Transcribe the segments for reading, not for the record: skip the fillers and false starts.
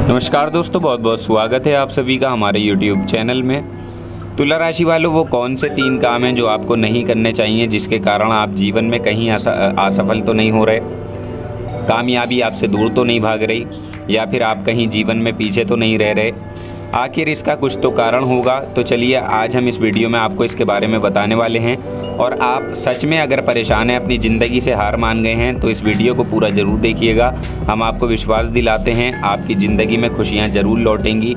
नमस्कार दोस्तों, बहुत बहुत स्वागत है आप सभी का हमारे YouTube चैनल में। तुला राशि वालों, वो कौन से 3 काम हैं जो आपको नहीं करने चाहिए, जिसके कारण आप जीवन में कहीं असफल तो नहीं हो रहे, कामयाबी आपसे दूर तो नहीं भाग रही, या फिर आप कहीं जीवन में पीछे तो नहीं रह रहे। आखिर इसका कुछ तो कारण होगा। तो चलिए आज हम इस वीडियो में आपको इसके बारे में बताने वाले हैं। और आप सच में अगर परेशान हैं, अपनी ज़िंदगी से हार मान गए हैं, तो इस वीडियो को पूरा ज़रूर देखिएगा। हम आपको विश्वास दिलाते हैं आपकी ज़िंदगी में खुशियाँ ज़रूर लौटेंगी,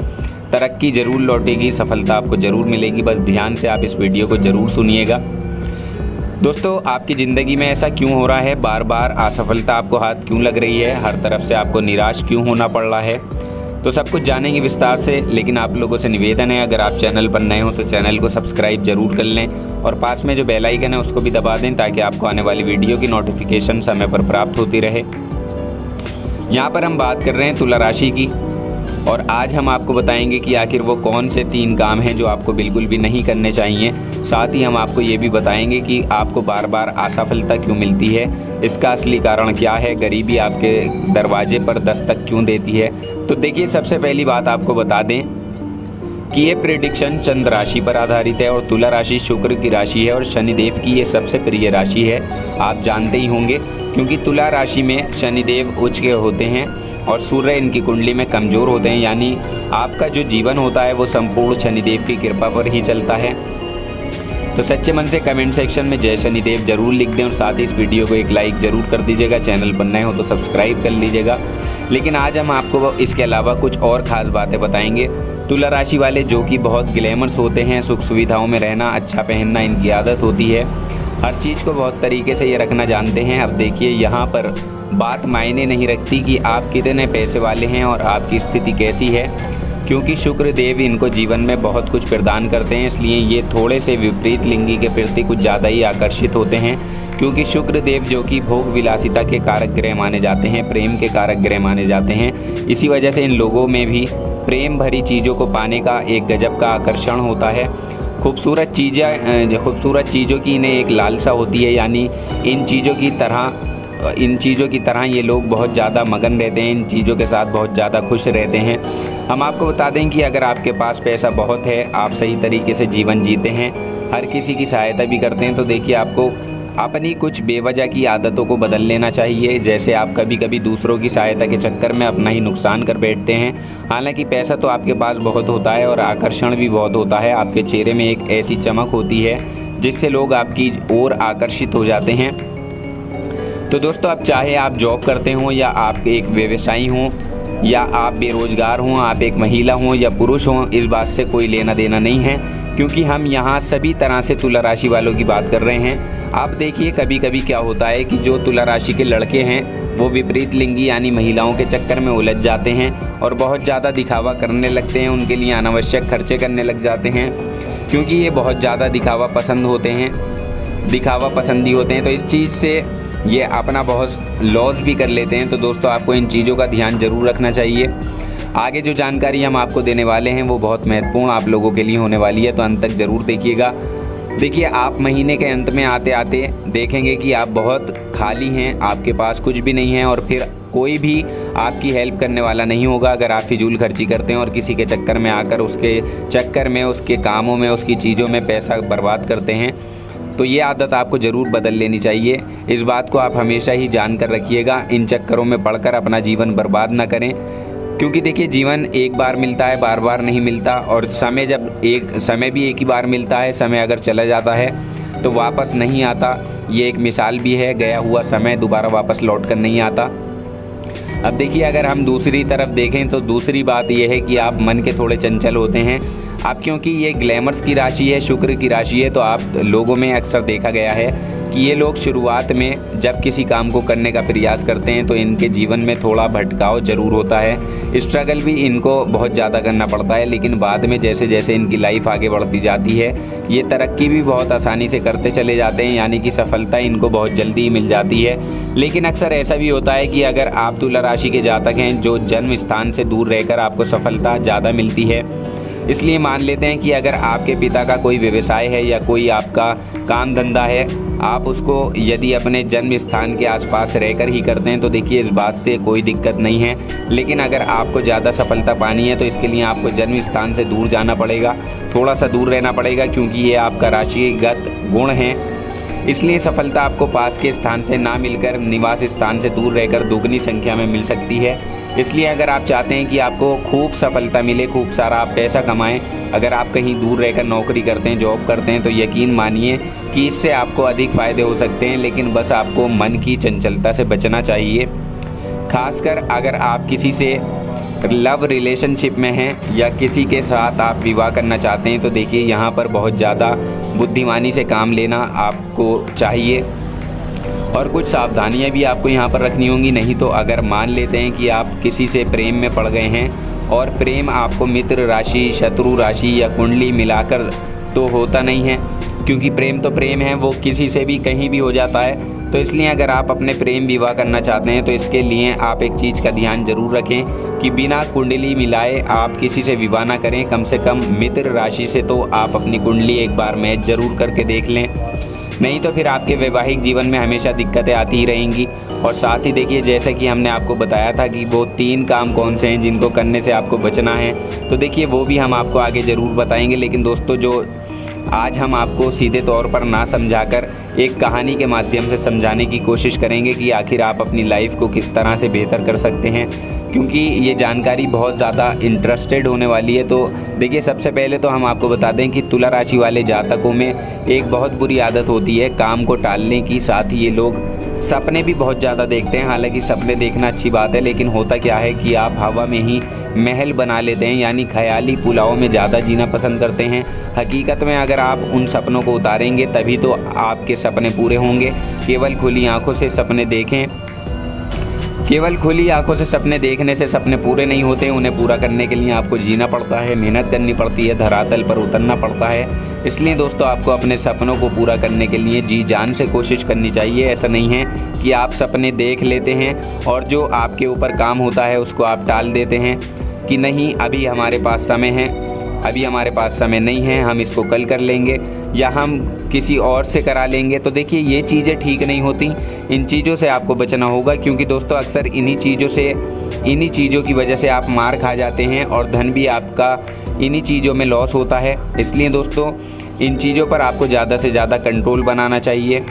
तरक्की ज़रूर लौटेगी, सफलता आपको ज़रूर मिलेगी। बस ध्यान से आप इस वीडियो को ज़रूर सुनिएगा। दोस्तों, आपकी ज़िंदगी में ऐसा क्यों हो रहा है, बार बार असफलता आपको हाथ क्यों लग रही है, हर तरफ से आपको निराश क्यों होना पड़ रहा है, तो सब कुछ जानेंगे विस्तार से। लेकिन आप लोगों से निवेदन है, अगर आप चैनल पर नए हो तो चैनल को सब्सक्राइब जरूर कर लें और पास में जो बेल आइकन है उसको भी दबा दें, ताकि आपको आने वाली वीडियो की नोटिफिकेशन समय पर प्राप्त होती रहे। यहाँ पर हम बात कर रहे हैं तुला राशि की, और आज हम आपको बताएंगे कि आखिर वो कौन से 3 काम हैं जो आपको बिल्कुल भी नहीं करने चाहिए। साथ ही हम आपको ये भी बताएंगे कि आपको बार बार असफलता क्यों मिलती है, इसका असली कारण क्या है, गरीबी आपके दरवाजे पर दस्तक क्यों देती है। तो देखिए, सबसे पहली बात आपको बता दें कि ये प्रेडिक्शन चंद्र राशि पर आधारित है, और तुला राशि शुक्र की राशि है और शनिदेव की ये सबसे प्रिय राशि है। आप जानते ही होंगे, क्योंकि तुला राशि में शनिदेव उच्च के होते हैं और सूर्य इनकी कुंडली में कमज़ोर होते हैं। यानी आपका जो जीवन होता है वो संपूर्ण शनिदेव की कृपा पर ही चलता है। तो सच्चे मन से कमेंट सेक्शन में जय शनिदेव जरूर लिख दें, और साथ ही इस वीडियो को एक लाइक ज़रूर कर दीजिएगा। चैनल पर नए हो तो सब्सक्राइब कर लीजिएगा। लेकिन आज हम आपको इसके अलावा कुछ और ख़ास बातें बताएंगे। तुला राशि वाले जो कि बहुत ग्लैमर्स होते हैं, सुख सुविधाओं में रहना, अच्छा पहनना इनकी आदत होती है, हर चीज़ को बहुत तरीके से ये रखना जानते हैं। अब देखिए, यहाँ पर बात मायने नहीं रखती कि आप कितने पैसे वाले हैं और आपकी स्थिति कैसी है, क्योंकि शुक्र देव इनको जीवन में बहुत कुछ प्रदान करते हैं। इसलिए ये थोड़े से विपरीत लिंगी के प्रति कुछ ज़्यादा ही आकर्षित होते हैं, क्योंकि शुक्र देव जो कि भोग विलासिता के कारक ग्रह माने जाते हैं, प्रेम के कारक ग्रह माने जाते हैं। इसी वजह से इन लोगों में भी प्रेम भरी चीज़ों को पाने का एक गजब का आकर्षण होता है। खूबसूरत चीज़ों की इन्हें एक लालसा होती है। यानी इन चीज़ों की तरह ये लोग बहुत ज़्यादा मगन रहते हैं, इन चीज़ों के साथ बहुत ज़्यादा खुश रहते हैं। हम आपको बता दें कि अगर आपके पास पैसा बहुत है, आप सही तरीके से जीवन जीते हैं, हर किसी की सहायता भी करते हैं, तो देखिए आपको अपनी कुछ बेवजह की आदतों को बदल लेना चाहिए। जैसे आप कभी कभी दूसरों की सहायता के चक्कर में अपना ही नुकसान कर बैठते हैं। हालांकि पैसा तो आपके पास बहुत होता है और आकर्षण भी बहुत होता है। आपके चेहरे में एक ऐसी चमक होती है जिससे लोग आपकी ओर आकर्षित हो जाते हैं। तो दोस्तों, अब चाहे आप जॉब करते हों, या आप एक व्यवसायी हों, या आप बेरोजगार हों, आप एक महिला हों या पुरुष हों, इस बात से कोई लेना देना नहीं है, क्योंकि हम यहाँ सभी तरह से तुला राशि वालों की बात कर रहे हैं। आप देखिए, कभी कभी क्या होता है कि जो तुला राशि के लड़के हैं वो विपरीत लिंगी यानी महिलाओं के चक्कर में उलझ जाते हैं और बहुत ज़्यादा दिखावा करने लगते हैं, उनके लिए अनावश्यक खर्चे करने लग जाते हैं, क्योंकि ये बहुत ज़्यादा दिखावा पसंदी होते हैं। तो इस चीज़ से ये अपना बहुत लॉस भी कर लेते हैं। तो दोस्तों, आपको इन चीज़ों का ध्यान जरूर रखना चाहिए। आगे जो जानकारी हम आपको देने वाले हैं वो बहुत महत्वपूर्ण आप लोगों के लिए होने वाली है, तो अंत तक ज़रूर देखिएगा। देखिए, आप महीने के अंत में आते आते देखेंगे कि आप बहुत खाली हैं, आपके पास कुछ भी नहीं है, और फिर कोई भी आपकी हेल्प करने वाला नहीं होगा अगर आप फिजूल खर्ची करते हैं और किसी के चक्कर में आकर उसके चक्कर में, उसके कामों में, उसकी चीज़ों में पैसा बर्बाद करते हैं। तो ये आदत आपको ज़रूर बदल लेनी चाहिए। इस बात को आप हमेशा ही जान कर रखिएगा। इन चक्करों में पड़कर अपना जीवन बर्बाद ना करें, क्योंकि देखिए, जीवन एक बार मिलता है, बार बार नहीं मिलता। और समय भी एक ही बार मिलता है। समय अगर चला जाता है तो वापस नहीं आता। ये एक मिसाल भी है, गया हुआ समय दोबारा वापस लौट कर नहीं आता। अब देखिए, अगर हम दूसरी तरफ देखें तो दूसरी बात यह है कि आप मन के थोड़े चंचल होते हैं। अब क्योंकि ये ग्लैमर्स की राशि है, शुक्र की राशि है, तो आप लोगों में अक्सर देखा गया है कि ये लोग शुरुआत में जब किसी काम को करने का प्रयास करते हैं तो इनके जीवन में थोड़ा भटकाव जरूर होता है, स्ट्रगल भी इनको बहुत ज़्यादा करना पड़ता है। लेकिन बाद में जैसे जैसे इनकी लाइफ आगे बढ़ती जाती है, ये तरक्की भी बहुत आसानी से करते चले जाते हैं, यानी कि सफलता इनको बहुत जल्दी ही मिल जाती है। लेकिन अक्सर ऐसा भी होता है कि अगर आप तुला राशि के जातक हैं जो जन्म स्थान से दूर रहकर आपको सफलता ज़्यादा मिलती है, इसलिए मान लेते हैं कि अगर आपके पिता का कोई व्यवसाय है या कोई आपका काम धंधा है, आप उसको यदि अपने जन्म स्थान के आसपास रहकर ही करते हैं तो देखिए इस बात से कोई दिक्कत नहीं है। लेकिन अगर आपको ज़्यादा सफलता पानी है तो इसके लिए आपको जन्म स्थान से दूर जाना पड़ेगा, थोड़ा सा दूर रहना पड़ेगा, क्योंकि ये आपका राशिगत गुण है। इसलिए सफलता आपको पास के स्थान से ना मिलकर निवास स्थान से दूर रहकर दुगनी संख्या में मिल सकती है। इसलिए अगर आप चाहते हैं कि आपको खूब सफलता मिले, खूब सारा आप पैसा कमाएं, अगर आप कहीं दूर रहकर नौकरी करते हैं, जॉब करते हैं, तो यकीन मानिए कि इससे आपको अधिक फ़ायदे हो सकते हैं। लेकिन बस आपको मन की चंचलता से बचना चाहिए। खासकर अगर आप किसी से लव रिलेशनशिप में हैं या किसी के साथ आप विवाह करना चाहते हैं तो देखिए यहाँ पर बहुत ज़्यादा बुद्धिमानी से काम लेना आपको चाहिए और कुछ सावधानियां भी आपको यहाँ पर रखनी होंगी। नहीं तो अगर मान लेते हैं कि आप किसी से प्रेम में पड़ गए हैं और प्रेम आपको मित्र राशि, शत्रु राशि या कुंडली मिलाकर तो होता नहीं है, क्योंकि प्रेम तो प्रेम है, वो किसी से भी कहीं भी हो जाता है। तो इसलिए अगर आप अपने प्रेम विवाह करना चाहते हैं तो इसके लिए आप एक चीज़ का ध्यान जरूर रखें कि बिना कुंडली मिलाए आप किसी से विवाह ना करें। कम से कम मित्र राशि से तो आप अपनी कुंडली एक बार मैच जरूर करके देख लें, नहीं तो फिर आपके वैवाहिक जीवन में हमेशा दिक्कतें आती ही रहेंगी। और साथ ही देखिए जैसे कि हमने आपको बताया था कि वो 3 काम कौन से हैं जिनको करने से आपको बचना है, तो देखिए वो भी हम आपको आगे ज़रूर बताएंगे। लेकिन दोस्तों जो आज हम आपको सीधे तौर पर ना समझाकर एक कहानी के माध्यम से समझाने की कोशिश करेंगे कि आखिर आप अपनी लाइफ को किस तरह से बेहतर कर सकते हैं, क्योंकि ये जानकारी बहुत ज़्यादा इंटरेस्टेड होने वाली है। तो देखिए सबसे पहले तो हम आपको बता दें कि तुला राशि वाले जातकों में एक बहुत बुरी आदत होती है काम को टालने की। साथ ही ये लोग सपने भी बहुत ज़्यादा देखते हैं। हालांकि सपने देखना अच्छी बात है, लेकिन होता क्या है कि आप हवा में ही महल बना लेते हैं, यानी ख्याली पुलाव में ज़्यादा जीना पसंद करते हैं। हकीकत में अगर आप उन सपनों को उतारेंगे तभी तो आपके सपने पूरे होंगे। केवल खुली आंखों से सपने देखें, केवल खुली आंखों से सपने देखने से सपने पूरे नहीं होते। उन्हें पूरा करने के लिए आपको जीना पड़ता है, मेहनत करनी पड़ती है, धरातल पर उतरना पड़ता है। इसलिए दोस्तों आपको अपने सपनों को पूरा करने के लिए जी जान से कोशिश करनी चाहिए। ऐसा नहीं है कि आप सपने देख लेते हैं और जो आपके ऊपर काम होता है उसको आप टाल देते हैं कि नहीं अभी हमारे पास समय है, अभी हमारे पास समय नहीं है, हम इसको कल कर लेंगे या हम किसी और से करा लेंगे। तो देखिए ये चीज़ें ठीक नहीं होती, इन चीज़ों से आपको बचना होगा, क्योंकि दोस्तों अक्सर इन्हीं चीज़ों की वजह से आप मार खा जाते हैं और धन भी आपका इन्हीं चीज़ों में लॉस होता है। इसलिए दोस्तों इन चीज़ों पर आपको ज़्यादा से ज़्यादा कंट्रोल बनाना चाहिए।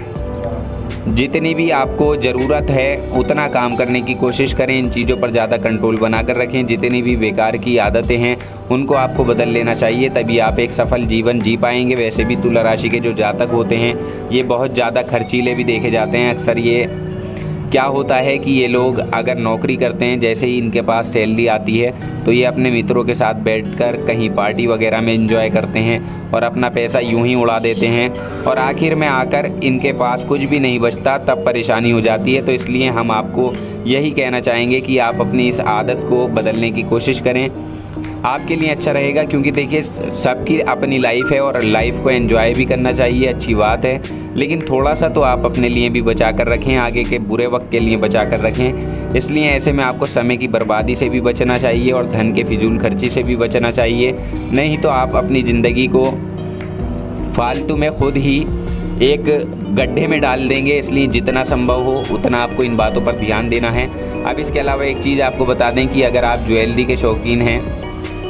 जितनी भी आपको ज़रूरत है उतना काम करने की कोशिश करें, इन चीज़ों पर ज़्यादा कंट्रोल बनाकर रखें। जितनी भी बेकार की आदतें हैं उनको आपको बदल लेना चाहिए, तभी आप एक सफल जीवन जी पाएंगे। वैसे भी तुला राशि के जो जातक होते हैं ये बहुत ज़्यादा खर्चीले भी देखे जाते हैं। अक्सर ये क्या होता है कि ये लोग अगर नौकरी करते हैं, जैसे ही इनके पास सैलरी आती है तो ये अपने मित्रों के साथ बैठकर कहीं पार्टी वगैरह में एंजॉय करते हैं और अपना पैसा यूं ही उड़ा देते हैं और आखिर में आकर इनके पास कुछ भी नहीं बचता, तब परेशानी हो जाती है। तो इसलिए हम आपको यही कहना चाहेंगे कि आप अपनी इस आदत को बदलने की कोशिश करें, आपके लिए अच्छा रहेगा। क्योंकि देखिए सबकी अपनी लाइफ है और लाइफ को एंजॉय भी करना चाहिए, अच्छी बात है, लेकिन थोड़ा सा तो आप अपने लिए भी बचा कर रखें, आगे के बुरे वक्त के लिए बचा कर रखें। इसलिए ऐसे में आपको समय की बर्बादी से भी बचना चाहिए और धन के फिजूल खर्ची से भी बचना चाहिए, नहीं तो आप अपनी ज़िंदगी को फालतू में खुद ही एक गड्ढे में डाल देंगे। इसलिए जितना संभव हो उतना आपको इन बातों पर ध्यान देना है। अब इसके अलावा एक चीज़ आपको बता दें कि अगर आप ज्वेलरी के शौकीन हैं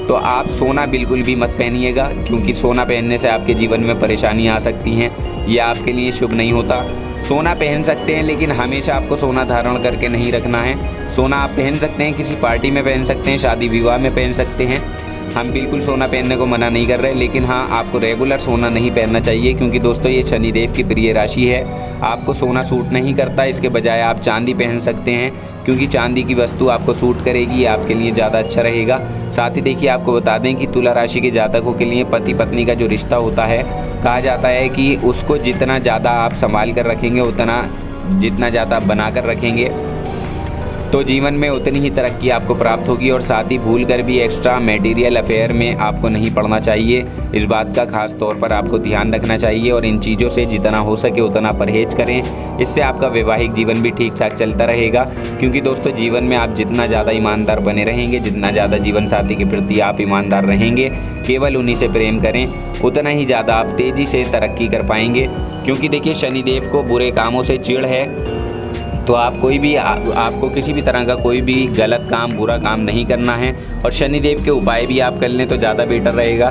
तो आप सोना बिल्कुल भी मत पहनिएगा, क्योंकि सोना पहनने से आपके जीवन में परेशानियां आ सकती हैं, यह आपके लिए शुभ नहीं होता। सोना पहन सकते हैं लेकिन हमेशा आपको सोना धारण करके नहीं रखना है। सोना आप पहन सकते हैं, किसी पार्टी में पहन सकते हैं, शादी विवाह में पहन सकते हैं, हम बिल्कुल सोना पहनने को मना नहीं कर रहे, लेकिन हाँ आपको रेगुलर सोना नहीं पहनना चाहिए, क्योंकि दोस्तों ये शनिदेव की प्रिय राशि है, आपको सोना सूट नहीं करता। इसके बजाय आप चांदी पहन सकते हैं, क्योंकि चांदी की वस्तु आपको सूट करेगी, आपके लिए ज़्यादा अच्छा रहेगा। साथ ही देखिए आपको बता दें कि तुला राशि के जातकों के लिए पति पत्नी का जो रिश्ता होता है, कहा जाता है कि उसको जितना ज़्यादा आप संभाल कर रखेंगे, जितना ज़्यादा बना कर रखेंगे, तो जीवन में उतनी ही तरक्की आपको प्राप्त होगी। और साथ ही भूल कर भी एक्स्ट्रा मटेरियल अफेयर में आपको नहीं पड़ना चाहिए। इस बात का खास तौर पर आपको ध्यान रखना चाहिए और इन चीज़ों से जितना हो सके उतना परहेज करें। इससे आपका वैवाहिक जीवन भी ठीक ठाक चलता रहेगा। क्योंकि दोस्तों जीवन में आप जितना ज़्यादा ईमानदार बने रहेंगे, जितना ज़्यादा जीवन साथी के प्रति आप ईमानदार रहेंगे, केवल उन्हीं से प्रेम करें, उतना ही ज़्यादा आप तेज़ी से तरक्की कर पाएंगे। क्योंकि देखिए शनिदेव को बुरे कामों से चिढ़ है, तो आप कोई भी आपको किसी भी तरह का कोई भी गलत काम, बुरा काम नहीं करना है। और शनिदेव के उपाय भी आप कर लें तो ज़्यादा बेटर रहेगा।